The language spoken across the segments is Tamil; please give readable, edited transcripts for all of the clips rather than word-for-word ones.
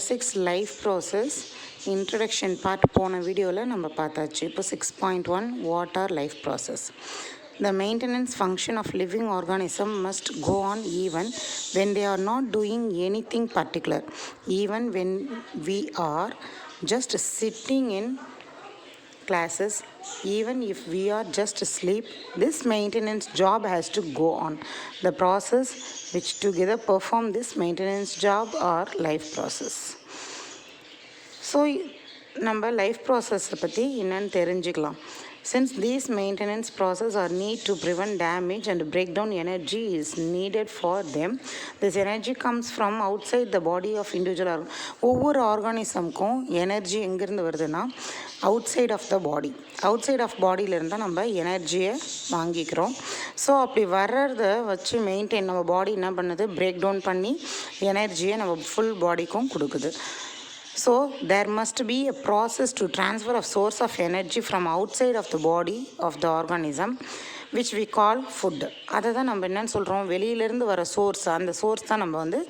Chapter 6 Life Process Introduction Part போன வீடியோவில் நம்ம பார்த்தாச்சு. இப்போ 6.1 What are life process? The maintenance function of living organism must go on even when they are not doing anything particular. Even when we are just sitting in classes, even if we are just asleep, this maintenance job has to go on. The process which together perform this maintenance job are life process. So நம்ம லைஃப் ப்ராசஸை பற்றி என்னன்னு தெரிஞ்சுக்கலாம். Since these maintenance process are need to prevent damage and break down energy is needed for them, this energy comes from outside the body of individual organ. ஒவ்வொரு ஆர்கானிசம்க்கும் எனர்ஜி எங்கேருந்து வருதுன்னா outside of the body. Outside of பாடியிலேருந்து தான் நம்ம எனர்ஜியை வாங்கிக்கிறோம். ஸோ அப்படி வர்றத வச்சு மெயின்டைன் நம்ம பாடி என்ன பண்ணுது, பிரேக் டவுன் பண்ணி எனர்ஜியை நம்ம ஃபுல் பாடிக்கும் கொடுக்குது. So there must be a process to transfer of source of energy from outside of the body of the organism which we call food. அதை தான் நம்ம என்னன்னு சொல்கிறோம், வெளியிலேருந்து வர சோர்ஸ், அந்த சோர்ஸ் தான் நம்ம வந்து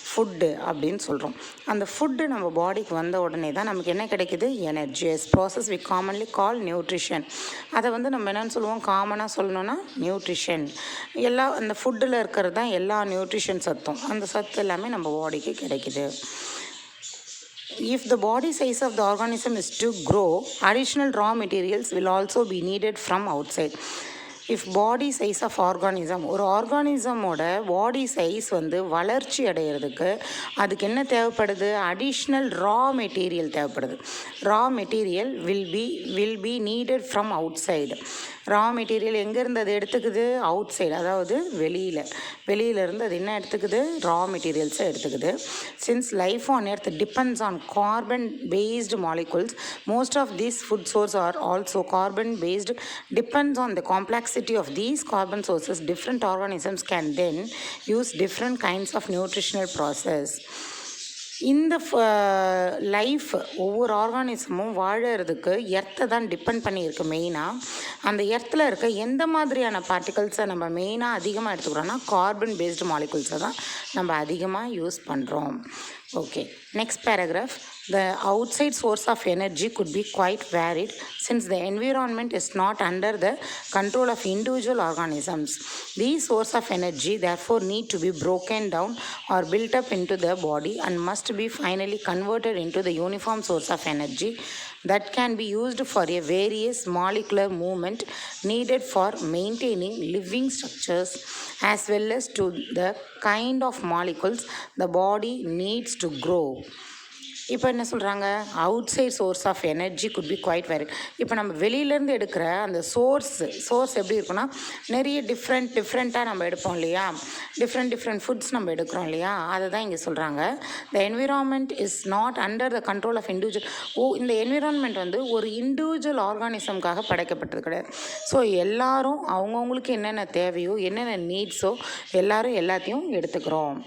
ஃபுட்டு அப்படின்னு சொல்கிறோம். அந்த ஃபுட்டு நம்ம பாடிக்கு வந்த உடனே தான் நமக்கு என்ன கிடைக்குது, energy. Process we commonly call nutrition. அதை வந்து நம்ம என்னென்னு சொல்லுவோம், காமனாக சொல்லணும்னா நியூட்ரிஷன். எல்லா அந்த ஃபுட்டில் இருக்கிறது தான் எல்லா நியூட்ரிஷன் சத்தும். அந்த சத்து எல்லாமே நம்ம பாடிக்கு கிடைக்குது. If the body size of the organism is to grow, additional raw materials will also be needed from outside. If body size of organism, ஒரு ஆர்கானிசமோட பாடி சைஸ் வந்து வளர்ச்சி அடைகிறதுக்கு அதுக்கு என்ன தேவைப்படுது, அடிஷ்னல் ரா மெட்டீரியல் தேவைப்படுது. Raw material will be needed from out side. Raw material எங்கேருந்து அது எடுத்துக்குது, அவுட் சைடு, அதாவது வெளியிலேருந்து அது என்ன எடுத்துக்குது, ரா மெட்டீரியல்ஸை எடுத்துக்குது. Since life on earth depends on carbon based molecules, most of these food source are also carbon based. Depends on the complexity of these carbon sources, different organisms can then use different kinds of nutritional process. இந்த லைஃப் ஒவ்வொரு ஆர்கானிசமும் வாழறதுக்கு எர்த்தை தான் டிபெண்ட் பண்ணியிருக்கு. மெயினாக அந்த எர்த்தில் இருக்க எந்த மாதிரியான பார்ட்டிகல்ஸை நம்ம மெயினாக அதிகமாக எடுத்துக்கிறோன்னா கார்பன் பேஸ்டு மாலிகுல்ஸை தான் நம்ம அதிகமாக யூஸ் பண்ணுறோம். Okay, next paragraph. The outside source of energy could be quite varied since the environment is not under the control of individual organisms. These source of energy therefore need to be broken down or built up into the body and must be finally converted into the uniform source of energy that can be used for a various molecular movement needed for maintaining living structures as well as to the kind of molecules the body needs to grow. இப்போ என்ன சொல்கிறாங்க, outside source of energy could be quite varied. இப்போ நம்ம வெளியிலேருந்து எடுக்கிற அந்த சோர்ஸ் எப்படி இருக்குன்னா, நிறைய டிஃப்ரெண்ட்டாக நம்ம எடுப்போம் இல்லையா, டிஃப்ரெண்ட் ஃபுட்ஸ் நம்ம எடுக்கிறோம் இல்லையா, அதை தான் இங்கே சொல்கிறாங்க. The environment is not under the control of individual. இந்த என்விரான்மெண்ட் வந்து ஒரு இண்டிவிஜுவல் ஆர்கானிசம்காக படைக்கப்பட்டது கிடையாது. ஸோ எல்லாரும் அவங்கவுங்களுக்கு என்னென்ன தேவையோ, என்னென்ன நீட்ஸோ எல்லாரும் எல்லாத்தையும் எடுத்துக்கிறோம்.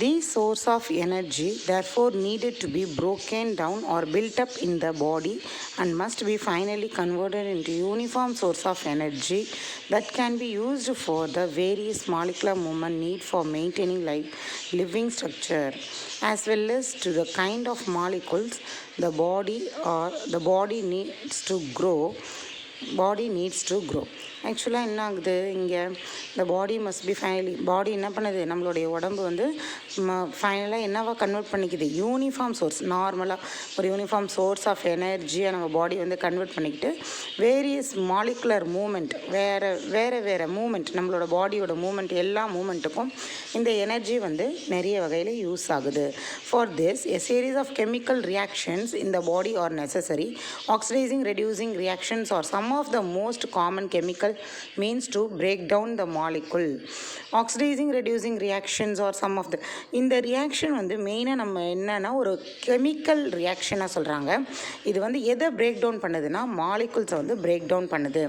These source of energy therefore needed to be broken down or built up in the body and must be finally converted into uniform source of energy that can be used for the various molecular movement need for maintaining living structure as well as to the kind of molecules the body needs to grow. ஆக்சுவலாக என்ன ஆகுது இங்கே, இந்த பாடி மஸ்ட் பி பாடி என்ன பண்ணுது, நம்மளுடைய உடம்பு வந்து ஃபைனலாக என்னவா கன்வெர்ட் பண்ணிக்குது, யூனிஃபார்ம் சோர்ஸ். நார்மலாக ஒரு யூனிஃபார்ம் சோர்ஸ் ஆஃப் எனர்ஜியை நம்ம பாடி வந்து கன்வெர்ட் பண்ணிக்கிட்டு வேரியஸ் மாலிகுலர் மூமெண்ட், வேறு மூமெண்ட், நம்மளோட பாடியோட மூமெண்ட், எல்லா மூமெண்ட்டுக்கும் இந்த எனர்ஜி வந்து நிறைய வகையில் யூஸ் ஆகுது. For this a series of chemical reactions in the body are necessary. Oxidising reducing reactions are some of the most common chemical means to break down the molecule. Oxidizing reducing reactions or some of the, இந்த ரியாக்ஷன் வந்து மெயினாக நம்ம என்னன்னா ஒரு கெமிக்கல் ரியாக்ஷனாக சொல்கிறாங்க. இது வந்து எதை பிரேக் டவுன் பண்ணுதுன்னா மாலிகுல்ஸை வந்து பிரேக் டவுன் பண்ணுது.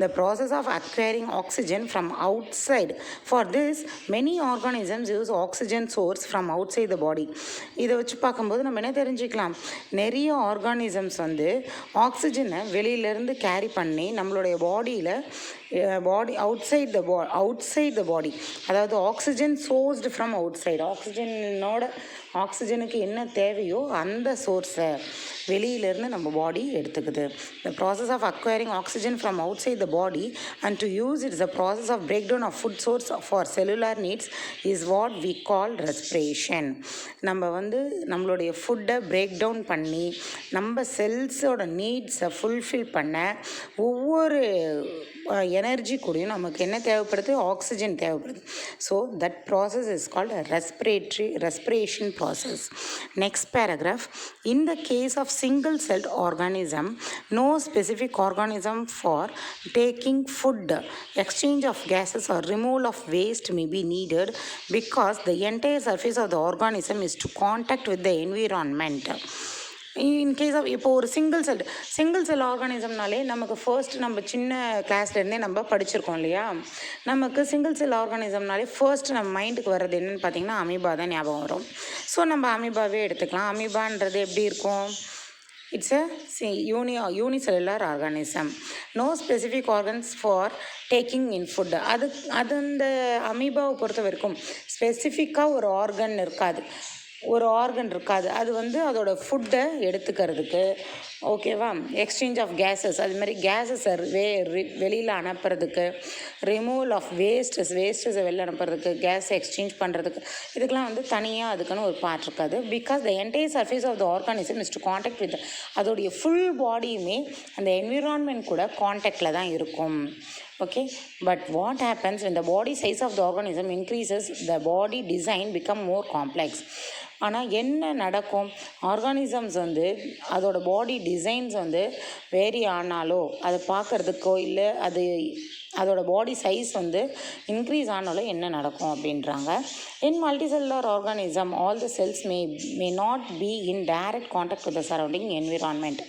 The process of acquiring oxygen from outside. For this many organisms use oxygen source from outside the body. இதை வச்சு பார்க்கும்போது நம்ம என்ன தெரிஞ்சுக்கலாம், நிறைய ஆர்கானிசம்ஸ் வந்து ஆக்சிஜனை வெளியிலேருந்து கேரி பண்ணி நம்மளுடைய பாடியில் body outside the body, அதாவது ஆக்சிஜன் சோர்ஸ்டு ஃப்ரம் அவுட் சைடு, ஆக்சிஜனுக்கு என்ன தேவையோ அந்த சோர்ஸை வெளியிலேருந்து நம்ம பாடி எடுத்துக்குது. The process of acquiring oxygen from அவுட் சைட் the body and to use its a process of break down of food source for cellular needs is what we call respiration. நம்ம நம்மளுடைய ஃபுட்டை பிரேக் டவுன் பண்ணி நம்ம செல்ஸோட நீட்ஸை ஃபுல்ஃபில் பண்ண ஒவ்வொரு எனர்ஜி கூடயும் நமக்கு என்ன தேவைப்படுது? ஆக்சிஜன் தேவைப்படுது. So that process is called respiration process. Next paragraph. In the case of single celled organism, no specific organism for taking food, exchange of gases or removal of waste may be needed because the entire surface of the organism is to contact with the environment. In case of இப்போ ஒரு சிங்கிள் செல் ஆர்கானிசம்னாலே நமக்கு ஃபர்ஸ்ட் நம்ம சின்ன கிளாஸ்லேருந்தே நம்ம படிச்சிருக்கோம் இல்லையா? நமக்கு சிங்கிள் செல் ஆர்கானிசம்னாலே ஃபர்ஸ்ட் நம்ம மைண்டுக்கு வர்றது என்னென்னு பார்த்திங்கன்னா அமீபா தான் ஞாபகம் வரும். ஸோ நம்ம அமீபாவே எடுத்துக்கலாம். அமீபான்றது எப்படி இருக்கும்? It's a unicellular organism. No specific organs for taking in food. அது அந்த அமீபாவை பொறுத்த வரைக்கும் ஸ்பெசிஃபிக்காக ஒரு ஆர்கன் இருக்காது. அது அதோட ஃபுட்டை எடுத்துக்கிறதுக்கு, ஓகேவா, எக்ஸ்சேஞ்ச் ஆஃப் கேஸஸ், அதுமாதிரி கேஸஸை வெளியில் அனுப்புறதுக்கு, ரிமூவல் ஆஃப் வேஸ்ட்டஸை வெளியில் அனுப்புறதுக்கு, கேஸ் எக்ஸ்சேஞ்ச் பண்ணுறதுக்கு, இதுக்கெலாம் தனியாக அதுக்குன்னு ஒரு பார்ட் இருக்காது. Because the entire surface of the organism is to contact with, அதோடைய ஃபுல் பாடியுமே அந்த என்விரான்மெண்ட் கூட காண்டாக்டில் தான் இருக்கும். Okay, but what happens when the body size of the organism increases, the body design become more complex. ஆனால் என்ன நடக்கும்? ஆர்கானிசம்ஸ் அதோட பாடி டிசைன்ஸ் வேரி ஆனாலோ, அதை பார்க்குறதுக்கோ இல்லை அதோட பாடி சைஸ் இன்க்ரீஸ் ஆனாலும் என்ன நடக்கும் அப்படின்றாங்க. In multicellular organism all the cells may not be in direct contact with the surrounding environment.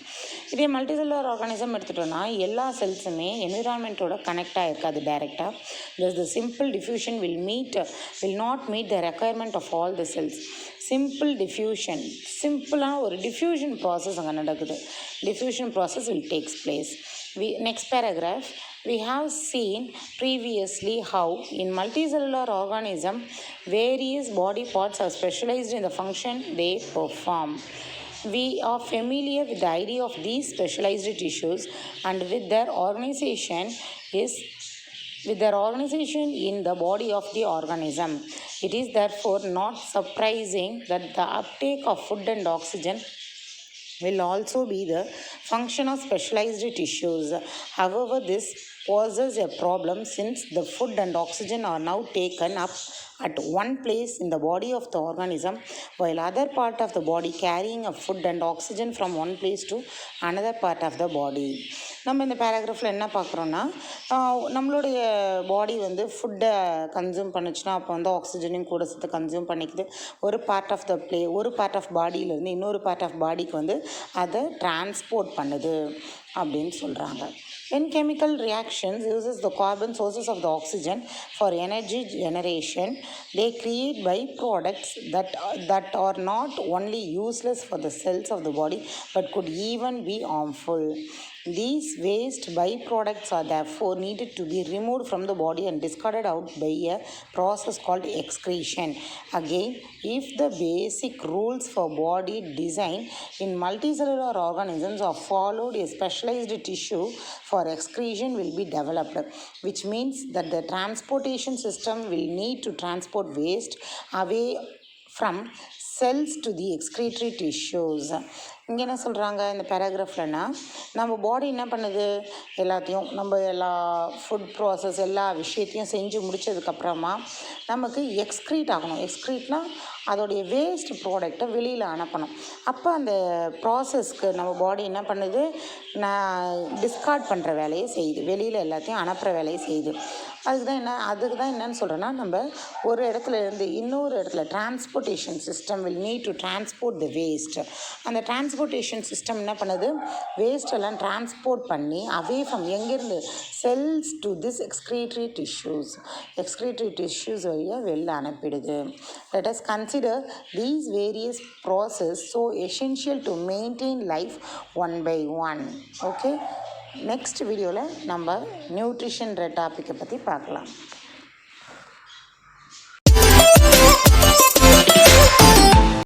இதே மல்டிசெல்லுலர் ஆர்கானிசம் எடுத்துட்டோன்னா எல்லா செல்ஸுமே என்விரான்மெண்ட்டோட கனெக்ட் ஆகிருக்காது டைரெக்டாக. The simple diffusion will not meet the requirement of all the cells. சிம்பிளான ஒரு டிஃப்யூஷன் ப்ராசஸ் அங்கே நடக்குது. Diffusion process will takes place. Next paragraph, we have seen previously how in multicellular organism various body parts are specialized in the function they perform. We are familiar with the idea of these specialized tissues and with their organization in the body of the organism. It is therefore not surprising that the uptake of food and oxygen will also be the function of specialized tissues. However, this poses a problem since the food and oxygen are now taken up at one place in the body of the organism, while other part of the body carrying a food and oxygen from one place to another part of the body. நம்ம இந்த பேராகிராஃபில் என்ன பார்க்குறோன்னா, நம்மளுடைய பாடி ஃபுட்டை கன்சியூம் பண்ணிச்சுன்னா அப்போ ஆக்சிஜனையும் கூட சேர்த்து கன்சியூம் பண்ணிக்குது. ஒரு பார்ட் ஆஃப் பாடியிலேருந்து இன்னொரு பார்ட் ஆஃப் பாடிக்கு அதை டிரான்ஸ்போர்ட் பண்ணுது அப்படின்னு சொல்கிறாங்க. When chemical reactions uses the carbon sources of the oxygen for energy generation, they create byproducts that are not only useless for the cells of the body but could even be harmful. These waste byproducts are therefore needed to be removed from the body and discarded out by a process called excretion. Again, if the basic rules for body design in multicellular organisms are followed, a specialized tissue for excretion will be developed, which means that the transportation system will need to transport waste away from cells to the excretory tissues. இங்கே என்ன சொல்கிறாங்க இந்த பேராகிராஃப்லன்னா, நம்ம பாடி என்ன பண்ணுது, எல்லாத்தையும் நம்ம எல்லா ஃபுட் ப்ராசஸ் எல்லா விஷயத்தையும் செஞ்சு முடித்ததுக்கப்புறமா நமக்கு எக்ஸ்க்ரீட் ஆகணும். எக்ஸ்க்ரீட்னால் அதோடைய வேஸ்ட் ப்ராடக்டை வெளியில் அனுப்பணும். அப்போ அந்த ப்ராசஸ்க்கு நம்ம பாடி என்ன பண்ணுது, டிஸ்கார்ட் பண்ணுற வேலையை செய்யுது, வெளியில் எல்லாத்தையும் அனுப்புகிற வேலையை செய்யுது. அதுக்கு தான் என்னன்னு சொல்கிறேன்னா, நம்ம ஒரு இடத்துல இருந்து இன்னொரு இடத்துல transportation system will need to transport the waste. அந்த டிரான்ஸ்போர்ட்டேஷன் சிஸ்டம் என்ன பண்ணுது, வேஸ்டெல்லாம் டிரான்ஸ்போர்ட் பண்ணி அவே ஃப்ரம் எங்கேருந்து cells to this excretory tissues வழியாக வெளில அனுப்பிடுது. Let us consider these various process so essential to maintain life one by one. Okay, next வீடியோவில் நம்ம நியூட்ரிஷன்ற டாப்பிக்கை பற்றி பார்க்கலாம்.